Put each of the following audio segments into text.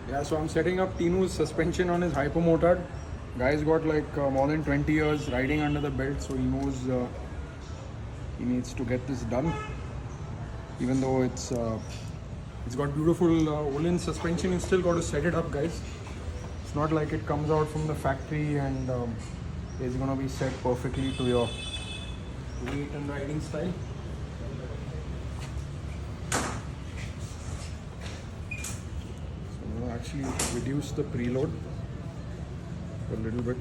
Yeah, so I'm setting up Tinu's suspension on his hypermotard. Guy's got like more than 20 years riding under the belt, so he knows he needs to get this done. Even though it's got beautiful Olin suspension, you still got to set it up, guys. It's not like it comes out from the factory and it's gonna be set perfectly to your weight and riding style. So I'm gonna actually reduce the preload a little bit.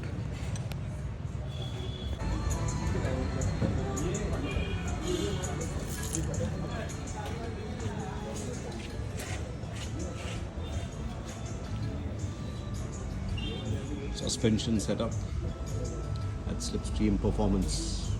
Suspension setup at Slipstream Performance.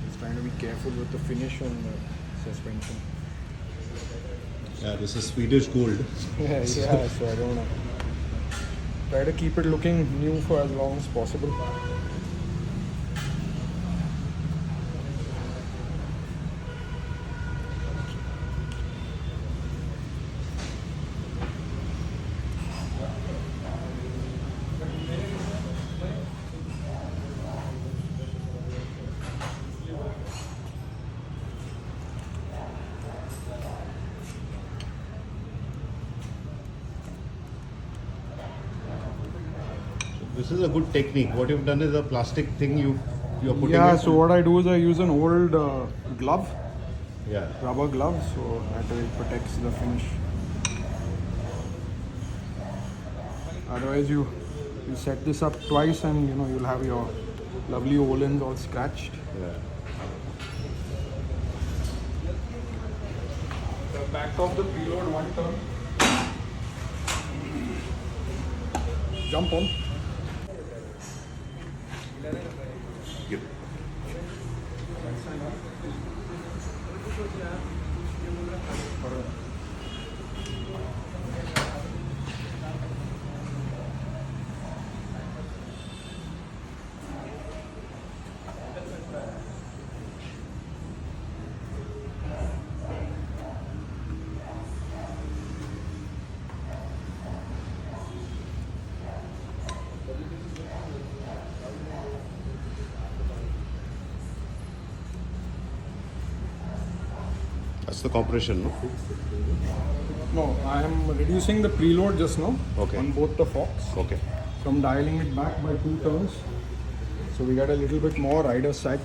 Just trying to be careful with the finish on the suspension. Yeah, this is Swedish gold. Yeah, so I don't know. Try to keep it looking new for as long as possible. This is a good technique. What you've done is a plastic thing you're putting. Yeah, it. so what I do is I use an old glove, Yeah. rubber glove, so that way it protects the finish. Otherwise you set this up twice and you'll have your lovely Olins all scratched. Yeah. The back of the preload one turn. Jump on. Yep. That's the compression, no? No, I am reducing the preload just now Okay. on both the forks. Okay. So I'm dialing it back by 2 turns. So we get a little bit more rider side.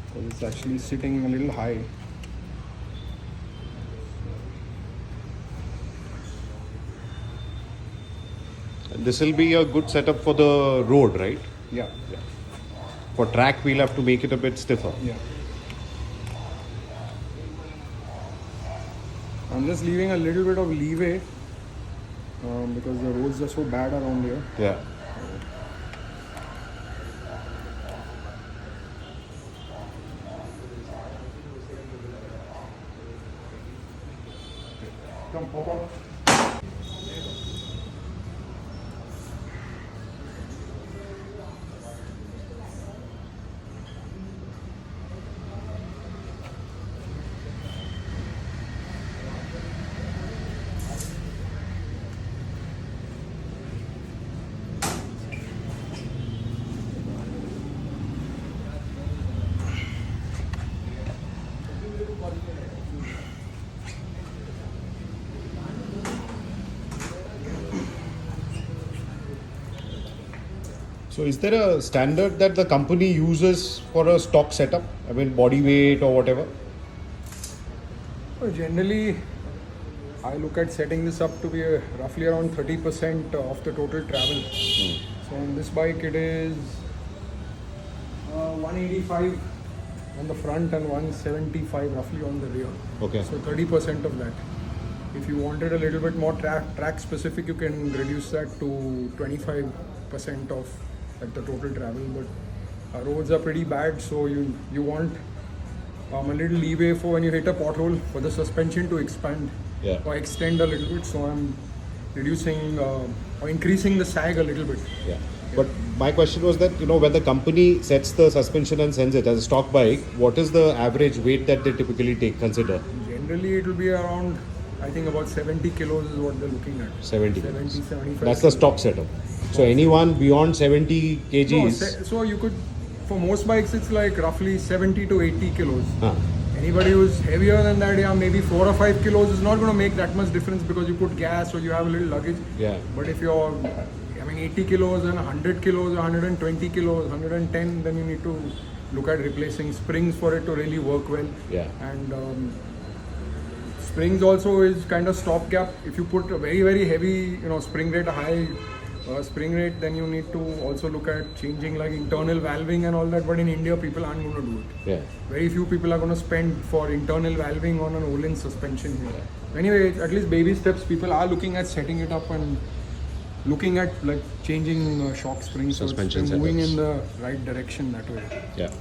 Because it's actually sitting a little high. And this will be a good setup for the road, right? Yeah. For track, we'll have to make it a bit stiffer. Yeah. I'm just leaving a little bit of leeway because the roads are so bad around here. Yeah. Come, pop up. So is there a standard that the company uses for a stock setup? I mean, body weight or whatever? Well, generally, I look at setting this up to be roughly around 30% of the total travel. So on this bike, it is 185 on the front and 175 roughly on the rear. Okay. So 30% of that. If you wanted a little bit more track specific, you can reduce that to 25% of like the total travel. But roads are pretty bad, so you want a little leeway for when you hit a pothole for the suspension to expand Yeah. or extend a little bit. So I'm reducing or increasing the sag a little bit. Yeah. But my question was that, when the company sets the suspension and sends it as a stock bike, what is the average weight that they typically consider? Generally, it will be around, I think, about 70 kilos is what they're looking at. 70 75. That's the stock setup. So anyone beyond 70 No, kgs. so you could, for most bikes, it's like roughly 70 to 80 kilos. Huh. Anybody who's heavier than that, yeah, maybe 4 or 5 kilos is not going to make that much difference because you put gas or you have a little luggage. Yeah. But if you're, 80 kilos and 100 kilos, 120 kilos, 110, then you need to look at replacing springs for it to really work well. Yeah. And springs also is kind of stopgap. If you put a very, very heavy, spring rate, a high spring rate, then you need to also look at changing like internal valving and all that. But in India, people aren't going to do it. Yeah. Very few people are going to spend for internal valving on an Olin suspension here. Anyway, at least baby steps, people are looking at setting it up and looking at like changing shock springs. Suspension so it's moving setups. in the right direction that way. Yeah.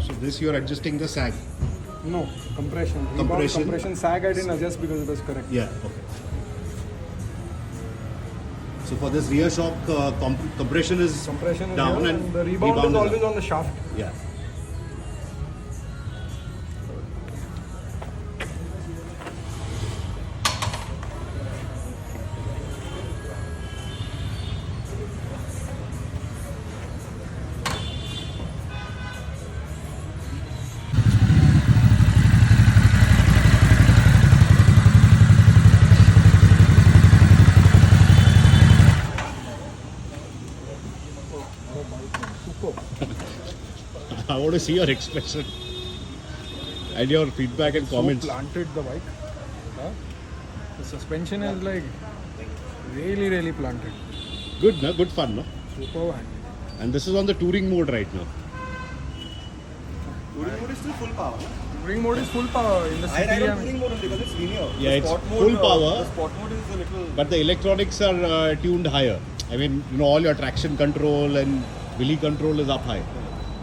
So this you're adjusting the sag. No, compression. Rebound Compression. compression sag I didn't adjust because it was correct. Yeah. Okay. So for this rear shock, compression is Compression is down here and the rebound is up. always on the shaft. Yeah. I want to see your expression and your feedback and comments. So planted the bike. Huh? The suspension is like really, really planted. Good, no? Good fun, no? Super handy. And this is on the touring mode right now. Touring mode is still full power. Touring mode is full power in the I city. ride on touring mode only because it's linear. Yeah, The it's sport full power. The sport mode is a little. But the electronics are tuned higher. I mean, all your traction control and wheelie control is up high.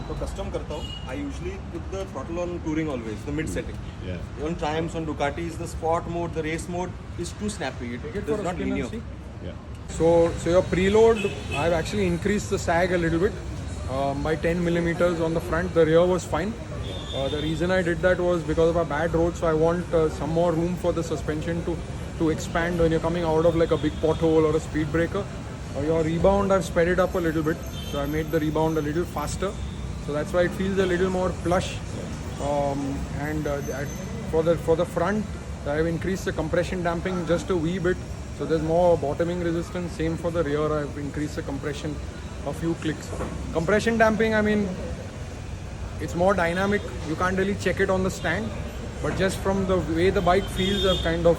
So custom करता हूँ. I usually put the throttle on touring always, the mid setting. Yeah. On Triumphs, on Ducatis, the sport mode, the race mode is too snappy. Take it It for is a not spin and linear. see. Yeah. So your preload, I've actually increased the sag a little bit by 10 millimeters on the front. The rear was fine. The reason I did that was because of a bad road, so I want some more room for the suspension to expand when you're coming out of like a big pothole or a speed breaker. Your rebound, I've sped it up a little bit, so I made the rebound a little faster. So that's why it feels a little more plush. For the front, I've increased the compression damping just a wee bit, so there's more bottoming resistance. Same for the rear, I've increased the compression a few clicks. Compression damping, I mean, it's more dynamic. You can't really check it on the stand, but just from the way the bike feels, I've kind of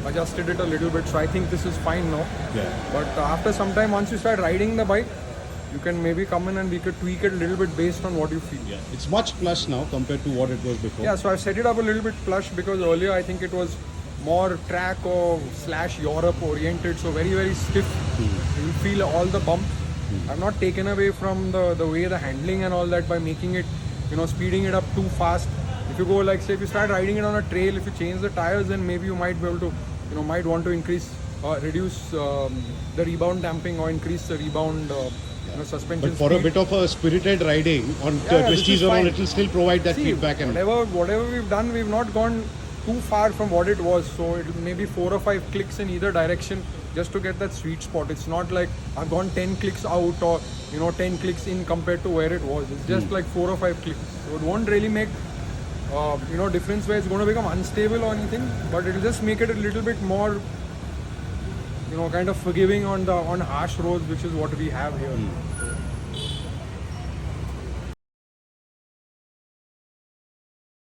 adjusted it a little bit. So I think this is fine now. Yeah. But after some time, once you start riding the bike, you can maybe come in and we could tweak it a little bit based on what you feel. Yeah, it's much plush now compared to what it was before. Yeah, so I've set it up a little bit plush because earlier I think it was more track or / Europe oriented, so very, very stiff. You feel all the bump. I've not taken away from the way the handling and all that by making it, speeding it up too fast. If you go like, say, if you start riding it on a trail, if you change the tires, then maybe you might be able to, might want to reduce the rebound damping or increase the rebound suspension But for a speed. bit of a spirited riding on Yeah, this twisties is and all, fine. it will still provide that See, feedback. And whatever we've done, we've not gone too far from what it was. So it maybe 4 or 5 clicks in either direction just to get that sweet spot. It's not like I've gone 10 clicks out or 10 clicks in compared to where it was. It's just like 4 or 5 clicks. So it won't really make difference where it's going to become unstable or anything. But it'll just make it a little bit more kind of forgiving on harsh roads, which is what we have here.